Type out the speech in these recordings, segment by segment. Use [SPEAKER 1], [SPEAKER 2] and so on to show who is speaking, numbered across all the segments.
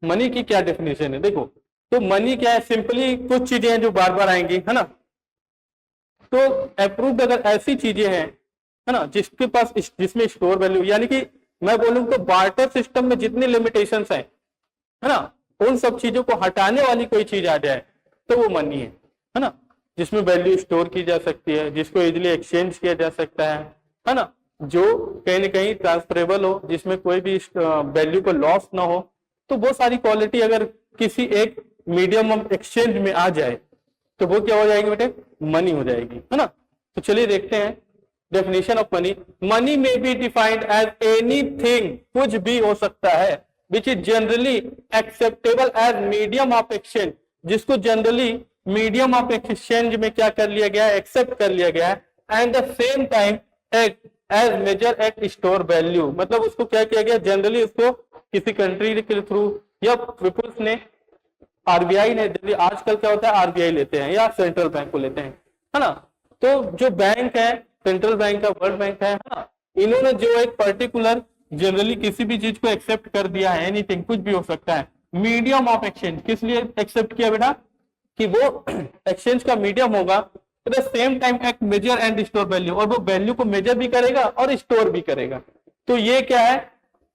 [SPEAKER 1] Money की क्या definition है, देखो तो मनी क्या है, सिंपली कुछ चीजें हैं जो बार बार आएंगी, है ना। तो अप्रूव्ड अगर ऐसी चीजें हैं, है ना, जिसके पास जिसमें स्टोर वैल्यू, यानी कि मैं बोलूं तो बार्टर सिस्टम में जितनी लिमिटेशंस हैं, है ना, उन सब चीजों को हटाने वाली कोई चीज आ जाए तो वो मनी है ना। जिसमें वैल्यू स्टोर की जा सकती है, जिसको इजिली एक्सचेंज किया जा सकता है ना, जो कहीं ना कहीं ट्रांसफरेबल हो, जिसमें कोई भी वैल्यू को लॉस ना हो। तो वो सारी क्वालिटी अगर किसी एक मीडियम ऑफ एक्सचेंज में आ जाए तो वो क्या हो जाएगी बेटे, मनी हो जाएगी, है ना। तो चलिए देखते हैं definition of money. Money may be defined as anything, कुछ भी हो सकता है, which is generally acceptable as medium of exchange, जिसको जनरली मीडियम ऑफ एक्सचेंज में क्या कर लिया गया है, एक्सेप्ट कर लिया गया है। And the same time as measure at store value, मतलब उसको क्या किया गया, जनरली उसको किसी कंट्री के थ्रू या पीपुल्स ने, आरबीआई ने, आजकल क्या होता है आरबीआई लेते हैं या सेंट्रल बैंक को लेते हैं, है ना। तो जो बैंक है, सेंट्रल बैंक का, वर्ल्ड बैंक है ना, इन्होंने जो एक पर्टिकुलर जनरली किसी भी चीज को एक्सेप्ट कर दिया है, एनीथिंग, कुछ भी हो सकता है, मीडियम ऑफ एक्सचेंज, किस लिए एक्सेप्ट किया बेटा, कि वो एक्सचेंज का मीडियम होगा, एट द सेम टाइम एक मेजर एंड स्टोर वैल्यू, और वो वैल्यू को मेजर भी करेगा और स्टोर भी करेगा। तो ये क्या है,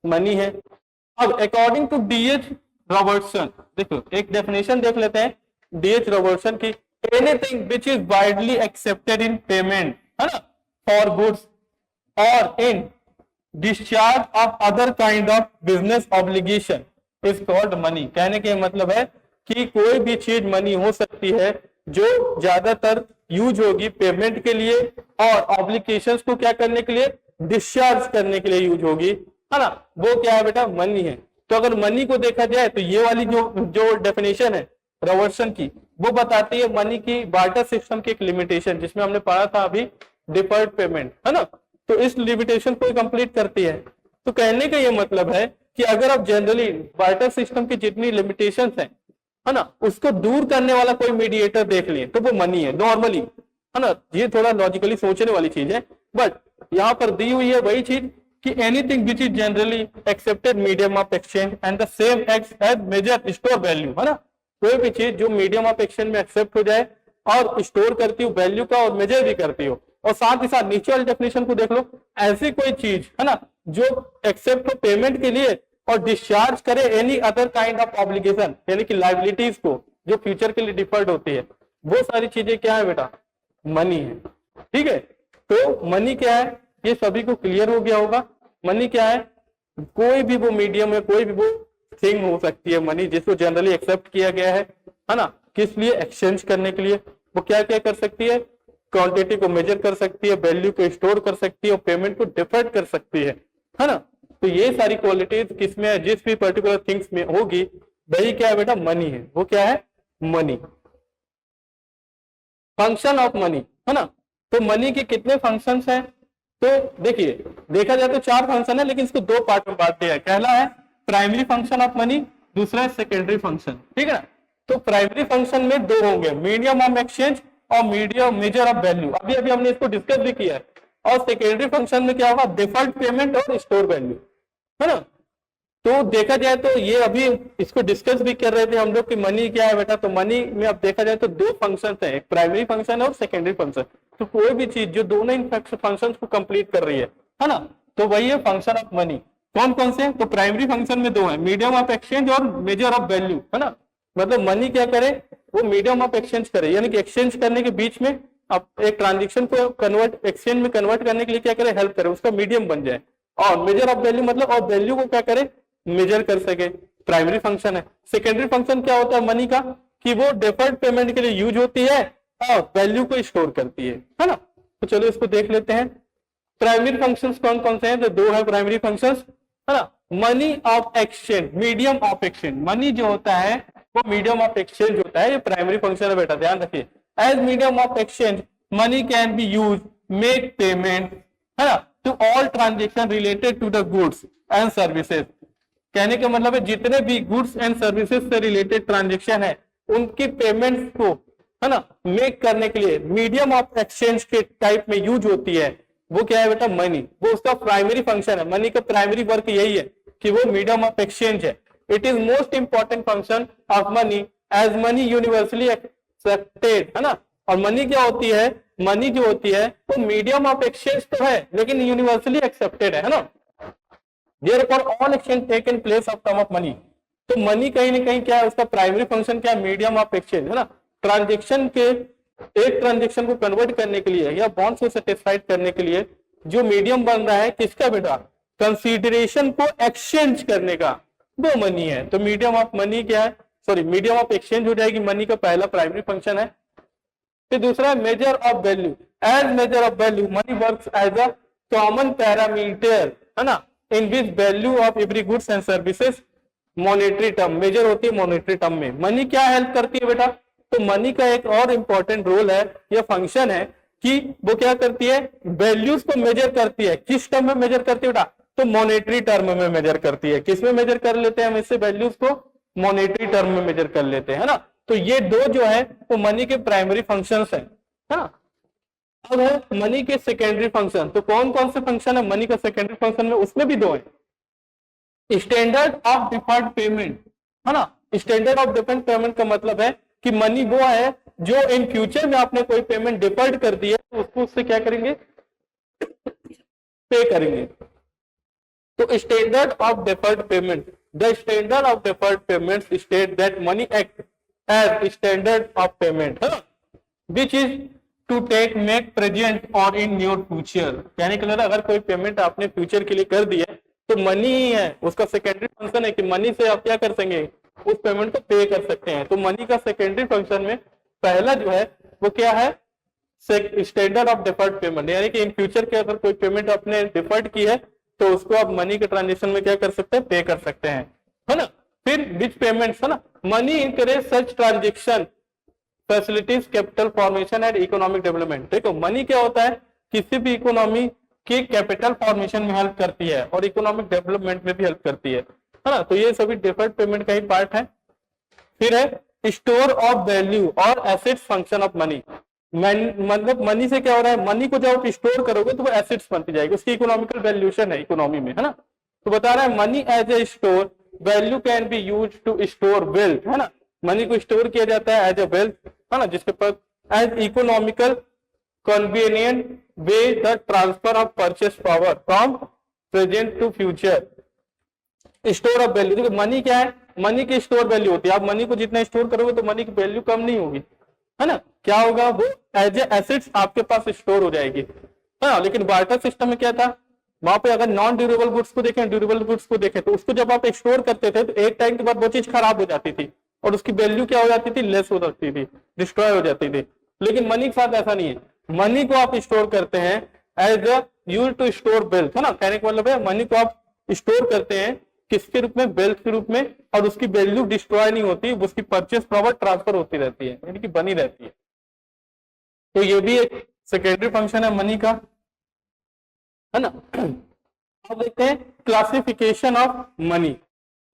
[SPEAKER 1] मनी है। अब अकॉर्डिंग टू डीएच रॉबर्टसन, देखो एक डेफिनेशन देख लेते हैं डीएच रॉबर्टसन की, anything which is widely accepted in payment, है ना, फॉर गुड्स और इन discharge of other kind of business obligation is called money. कहने के मतलब है कि कोई भी चीज मनी हो सकती है जो ज्यादातर यूज होगी पेमेंट के लिए और ऑब्लिगेशंस को क्या करने के लिए, डिस्चार्ज करने के लिए यूज होगी, है ना, वो क्या है बेटा, मनी है। तो अगर मनी को देखा जाए तो ये वाली जो डेफिनेशन है रॉबर्टसन की, वो बताती है मनी की बार्टर सिस्टम की एक लिमिटेशन, जिसमें हमने पढ़ा था अभी डिफर्ड पेमेंट, है ना। तो इस लिमिटेशन को कंप्लीट करती है। तो कहने का ये मतलब है कि अगर आप जनरली बार्टर सिस्टम की जितनी लिमिटेशंस हैं, है ना, उसको दूर करने वाला कोई मीडिएटर देख लिए तो वो मनी है नॉर्मली, है ना। ये थोड़ा लॉजिकली सोचने वाली चीज है, बट यहाँ पर दी हुई है वही चीज कि anything which is generally accepted medium of exchange and the same acts as measure store value, है ना। कोई भी चीज जो मीडियम ऑफ एक्सचेंज में एक्सेप्ट हो जाए और स्टोर करती हो वैल्यू का और मेजर भी करती हो, और साथ ही साथ नीचे वाली डेफिनेशन को देख लो, ऐसी कोई चीज, है ना, जो एक्सेप्ट हो पेमेंट के लिए और डिस्चार्ज करे any other kind of obligation, यानी कि लाइबिलिटीज को जो फ्यूचर के लिए डिफर्ड होती है, वो सारी चीजें क्या है बेटा, मनी है। ठीक है, तो मनी क्या है ये सभी को क्लियर हो गया होगा। मनी क्या है, कोई भी वो मीडियम है, कोई भी वो थिंग हो सकती है मनी, जिसको जनरली एक्सेप्ट किया गया है ना, किस लिए, एक्सचेंज करने के लिए। वो क्या क्या कर सकती है, क्वांटिटी को मेजर कर सकती है, वैल्यू को स्टोर कर सकती है और पेमेंट को डिफर्ड कर सकती है ना। तो ये सारी क्वालिटीज किसमें है, जिस भी पर्टिकुलर थिंग्स में होगी, वही क्या है बेटा, मनी है। वो क्या है, मनी। फंक्शन ऑफ मनी, है ना। तो मनी के कितने फंक्शंस हैं, तो देखिए देखा जाए तो 4 फंक्शन है, लेकिन इसको 2 पार्ट में बांट दिया है। पहला है प्राइमरी फंक्शन ऑफ मनी, दूसरा है सेकेंडरी फंक्शन, ठीक है ना। तो प्राइमरी फंक्शन में 2 होंगे, मीडियम ऑफ एक्सचेंज और मीडियम मेजर ऑफ वैल्यू, अभी अभी हमने इसको डिस्कस भी किया है। और सेकेंडरी फंक्शन में क्या होगा, डिफर्ड पेमेंट और स्टोर वैल्यू, है ना। तो देखा जाए तो ये अभी इसको डिस्कस भी कर रहे थे हम लोग कि मनी क्या है बेटा। तो मनी में अब देखा जाए तो 2 फंक्शन है, एक प्राइमरी फंक्शन और सेकेंडरी फंक्शन। तो कोई भी चीज जो दोनों इन फंक्शन को कंप्लीट कर रही है ना, तो वही है फंक्शन ऑफ मनी। कौन कौन से, तो प्राइमरी फंक्शन में 2 है, मीडियम ऑफ एक्सचेंज और मेजर ऑफ वैल्यू, है ना। मतलब मनी क्या करे, वो मीडियम ऑफ एक्सचेंज करे, यानी कि एक्सचेंज करने के बीच में अब एक ट्रांजेक्शन को कन्वर्ट, एक्सचेंज में कन्वर्ट करने के लिए क्या करे, हेल्प करे, उसका मीडियम बन जाए। और मेजर ऑफ वैल्यू मतलब और वैल्यू को क्या करे, मेजर कर सके, प्राइमरी फंक्शन है। सेकेंडरी फंक्शन क्या होता है मनी का, कि वो डिफर्ड पेमेंट के लिए यूज होती है और वैल्यू को स्टोर करती है ना। तो चलो इसको देख लेते हैं। प्राइमरी फंक्शंस कौन कौन से हैं, तो 2 है प्राइमरी फंक्शंस, है ना। Money of exchange, medium of exchange, money जो होता है वो मीडियम ऑफ एक्सचेंज होता है, ये प्राइमरी फंक्शन है बेटा, ध्यान रखिए। As medium of exchange money can be use make payment, है ना, to all transaction related to the goods and services. कहने का मतलब है जितने भी गुड्स एंड सर्विसेज से रिलेटेड ट्रांजेक्शन है उनकी पेमेंट्स को, है ना, मेक करने के लिए मीडियम ऑफ एक्सचेंज के टाइप में यूज होती है, वो क्या है बेटा, मनी। वो उसका प्राइमरी फंक्शन है, मनी का प्राइमरी वर्क यही है कि वो मीडियम ऑफ एक्सचेंज है। It is most important function of money as money universally accepted, है ना। और मनी क्या होती है, मनी जो होती है वो मीडियम ऑफ एक्सचेंज तो है लेकिन यूनिवर्सली एक्सेप्टेड है ना। Therefore all exchange take in place of term of money. तो मनी कहीं ना कहीं क्या है, उसका प्राइमरी फंक्शन क्या है, मीडियम ऑफ एक्सचेंज, है ना। ट्रांजेक्शन के एक ट्रांजेक्शन को कन्वर्ट करने के लिए या बॉन्ड्स को सेटिस्फाइड करने के लिए जो मीडियम बन रहा है किसका बेटा, कंसीडरेशन को एक्सचेंज करने का, वो मनी है। तो मीडियम ऑफ मनी क्या है, सॉरी मीडियम ऑफ एक्सचेंज हो जाएगी, मनी का पहला प्राइमरी फंक्शन है। फिर दूसरा measure of value, as measure of value money works as a common parameter, है ना, in which value of every goods and services monetary term, measure होती है मॉनेटरी टर्म में। मनी क्या हेल्प करती है बेटा, तो मनी का एक और इंपॉर्टेंट रोल है या फंक्शन है कि वो क्या करती है, वैल्यूज को मेजर करती है। किस टर्म में मेजर करती है बेटा, तो मॉनेटरी टर्म में मेजर करती है। किस में मेजर कर लेते हैं हम इससे वैल्यूज को, मॉनेटरी टर्म में मेजर कर लेते हैं, है ना। तो ये दो जो है वो मनी के प्राइमरी फंक्शंस है ना। अब है मनी के सेकेंडरी फंक्शन। तो कौन कौन से फंक्शन है मनी का सेकेंडरी फंक्शन में, उसमें भी दो है। स्टैंडर्ड ऑफ डिफर्ड पेमेंट, है ना। स्टैंडर्ड ऑफ डिफर्ड पेमेंट का मतलब है कि मनी वो है जो इन फ्यूचर में आपने कोई पेमेंट डिफर्ड कर दी है तो उसको उससे क्या करेंगे, पे करेंगे। तो standard of deferred payment, the standard of deferred payment state that money act as standard of payment, which is to take make present or in your future. कहने के लिए अगर कोई पेमेंट आपने फ्यूचर के लिए कर दी है तो मनी ही है, उसका सेकेंडरी फंक्शन है कि मनी से आप क्या कर सकेंगे, उस पेमेंट को पे कर सकते हैं। तो मनी का सेकेंडरी फंक्शन में पहला जो है वो क्या है, स्टैंडर्ड ऑफ डिफर्ड पेमेंट, यानी कि इन फ्यूचर के अगर कोई पेमेंट आपने डिफर्ड की है तो उसको आप मनी के ट्रांजेक्शन में क्या कर सकते हैं, पे कर सकते हैं, है ना। फिर विच पेमेंट्स, है ना, money encourage such transaction facilities capital formation and economic development. देखो मनी क्या होता है, किसी भी इकोनॉमी की कैपिटल फॉर्मेशन में हेल्प करती है और इकोनॉमिक डेवलपमेंट में भी हेल्प करती है ना। तो ये सभी डिफर्ड पेमेंट का ही पार्ट है। फिर है स्टोर ऑफ वैल्यू और एसेट्स फंक्शन ऑफ मनी। मतलब मनी से क्या हो रहा है, मनी को जब आप स्टोर करोगे तो वो एसेट्स बनती जाएगी, उसकी इकोनॉमिकल वैल्यूएशन है इकोनॉमी में, है ना। तो बता रहा है money as a store value can be use to store wealth, है ना। मनी को स्टोर किया जाता है एज ए वेल्थ, है ना, जिसके पास as economical convenient way the transfer of purchase power from present to future. Store of value, देखो मनी क्या है, मनी की स्टोर वैल्यू होती है। आप मनी को जितना स्टोर करोगे तो मनी की वैल्यू कम नहीं होगी, है ना। क्या होगा, वो एज ए एसेट्स आपके पास स्टोर हो जाएगी, है ना। लेकिन बार्टर सिस्टम में क्या था, वहां पे अगर नॉन ड्यूरेबल गुड्स को देखें, ड्यूरेबल गुड्स को देखें तो उसको जब आप स्टोर करते थे तो एक टाइम के बाद वो चीज खराब हो जाती थी और उसकी वैल्यू क्या हो जाती थी, लेस हो जाती थी, डिस्ट्रॉय हो जाती थी। लेकिन मनी के साथ ऐसा नहीं है, मनी को आप स्टोर करते हैं as a use to store wealth, है ना। कहने का मतलब है मनी को आप स्टोर करते हैं किसके रूप में, वेल्थ के रूप में, और उसकी वैल्यू डिस्ट्रॉय नहीं होती, उसकी परचेस पावर ट्रांसफर होती रहती है, यानी कि बनी रहती है। तो ये भी एक सेकेंडरी फंक्शन है मनी का, है ना। अब देखते हैं क्लासिफिकेशन ऑफ मनी,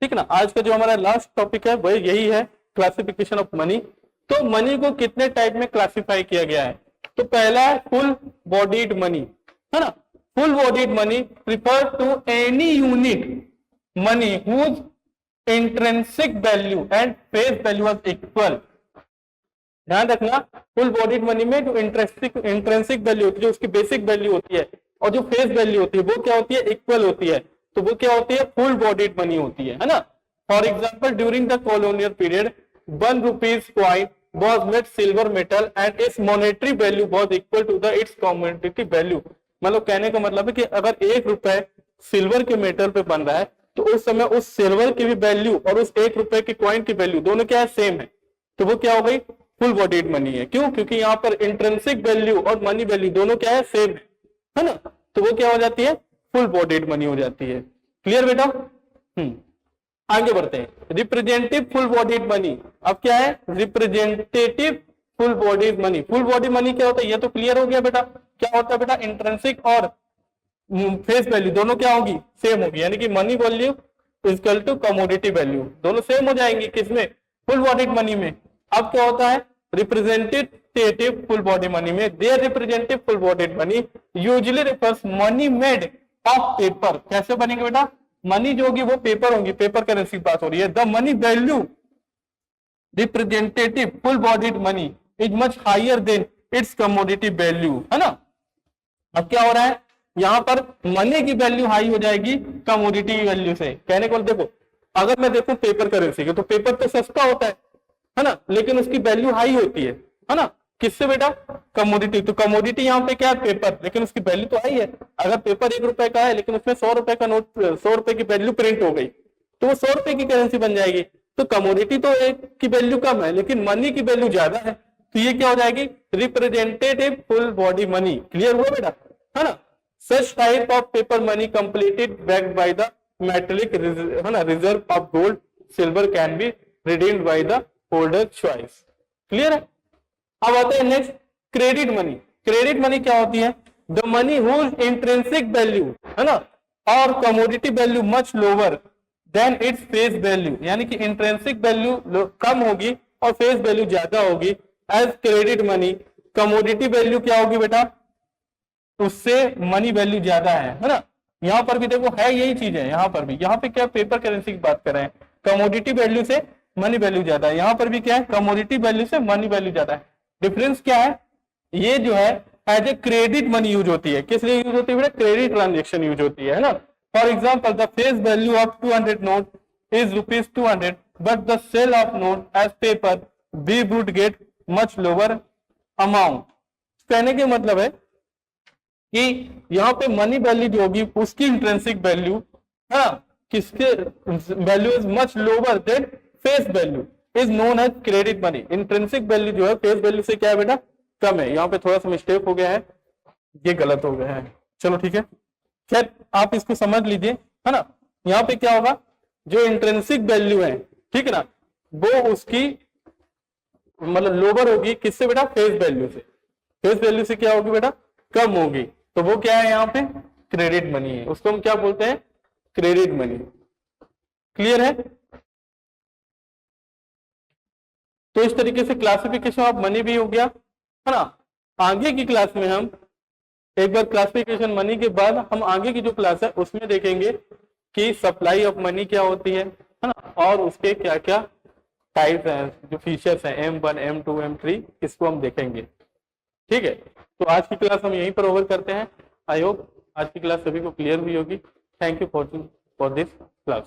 [SPEAKER 1] ठीक है ना। आज का जो हमारा लास्ट टॉपिक है वही यही है, क्लासिफिकेशन ऑफ मनी। तो मनी को कितने टाइप में क्लासिफाई किया गया है, तो पहला है फुल बॉडीड मनी, है ना। Full bodied money refer to any unit money whose intrinsic value and face value are equal. ध्यान रखना, फुल बॉडीड मनी में जो इंट्रिंसिक वैल्यू होती है, जो उसकी बेसिक वैल्यू होती है, और जो फेस वैल्यू होती है वो क्या होती है, इक्वल होती है। तो वो क्या होती है, फुल बॉडीड मनी होती है ना। For example during the colonial period 1 rupees coin was made silver metal and its monetary value was equal to the its commodity value। मतलब कहने का मतलब है कि अगर 1 रुपए सिल्वर के मेटल पे बन रहा है तो उस समय उस सिल्वर की भी वैल्यू और उस 1 रुपए के कॉइन की वैल्यू दोनों क्या है, सेम है। तो वो क्या हो गई, फुल बॉडीड मनी है। क्यों, क्योंकि यहाँ पर इंट्रिंसिक वैल्यू और मनी वैल्यू दोनों क्या है, सेम है ना। तो वो क्या हो जाती है, फुल बॉडीड मनी हो जाती है। क्लियर बेटा। आगे बढ़ते हैं, रिप्रेजेंटेटिव फुल बॉडीड मनी। अब क्या है, representative full bodied money. Full body money क्या होता है, ये तो क्लियर हो गया बेटा। क्या होता है बेटा, इंट्रिंसिक और फेस वैल्यू दोनों क्या होगी, सेम होगी, यानी कि money value equal to commodity value, दोनों सेम हो जाएंगी किसमें, फुल बॉडीड मनी में। अब क्या होता है, रिप्रेजेंटेटिव फुल बॉडी मनी में, their representative full bodied money usually refers money made of paper. कैसे बनेंगे बेटा, मनी जो होगी वो पेपर होगी, पेपर करेंसी बात हो रही है। The money value representative full bodied money is much higher than its commodity value, है ना। अब क्या हो रहा है, यहां पर मनी की वैल्यू हाई हो जाएगी कमोडिटी वैल्यू से। कहने को देखो, अगर मैं देखूं पेपर करेंसी के, तो पेपर तो सस्ता होता है ना, लेकिन उसकी वैल्यू हाई होती है ना। किससे बेटा, कमोडिटी। तो कमोडिटी यहाँ पे क्या है, पेपर, लेकिन उसकी वैल्यू तो हाई है। अगर पेपर 1 रुपए का है लेकिन उसमें 100 रुपए का नोट, 100 रुपए की वैल्यू प्रिंट हो गई, तो वो 100 रुपए की करेंसी बन जाएगी। तो कमोडिटी तो एक की वैल्यू कम है लेकिन मनी की वैल्यू ज्यादा है, तो ये क्या हो जाएगी, representative full body money. Clear हुआ बेटा, है ना। Such type of paper money completed backed by the metallic, है ना, reserve of gold silver can be redeemed by the holder choice. Clear है। अब आते हैं next, credit money. Credit money क्या होती है, the money whose intrinsic value, है ना, और commodity value much lower than its face value, यानी कि इंट्रिंसिक वैल्यू कम होगी और फेस वैल्यू ज्यादा होगी। As credit money commodity value क्या होगी बेटा, उससे मनी वैल्यू ज्यादा है ना। यहां पर भी देखो है यही चीज है, यहां पर भी, यहाँ पे क्या पेपर करेंसी की बात कर रहे हैं, कमोडिटी वैल्यू से मनी वैल्यू ज्यादा है। यहां पर भी क्या है, कमोडिटी वैल्यू से मनी वैल्यू ज्यादा है। डिफरेंस क्या है, ये जो है as a credit money use होती है। किस लिए यूज होती है बेटा, क्रेडिट ट्रांजेक्शन यूज होती है ना। For example the face value of 200 note is ₹200 but the sale of note as paper we would get much lower amount. कहने के मतलब है कि यहाँ पे मनी वैल्यू जो होगी उसकी इंट्रिंसिक वैल्यू, है ना, किसके value is much lower than face value is known as credit money. Intrinsic value जो है फेस वैल्यू से क्या है बेटा, कम है। यहाँ पे थोड़ा सा मिस्टेक हो गया है, ये गलत हो गया है, चलो ठीक है, खैर आप इसको समझ लीजिए, है ना। यहाँ पे क्या होगा, जो इंट्रिंसिक वैल्यू है, ठीक है ना, वो उसकी मतलब लोअर होगी किससे बेटा, फेस वैल्यू से। फेस वैल्यू से क्या होगी बेटा, कम होगी, तो वो क्या है यहाँ पे, क्रेडिट मनी है, उसको हम क्या बोलते हैं, क्रेडिट मनी। क्लियर है। तो इस तरीके से क्लासिफिकेशन ऑफ मनी भी हो गया, है ना। आगे की क्लास में हम एक बार क्लासिफिकेशन मनी के बाद हम आगे की जो क्लास है उसमें देखेंगे कि सप्लाई ऑफ मनी क्या होती है ना, और उसके क्या क्या टाइप हैं, जो फीचर्स हैं M1, M2, M3, इसको हम देखेंगे। ठीक है, तो आज की क्लास हम यहीं पर ओवर करते हैं। आई होप आज की क्लास सभी को क्लियर हुई होगी। Thank you for this class.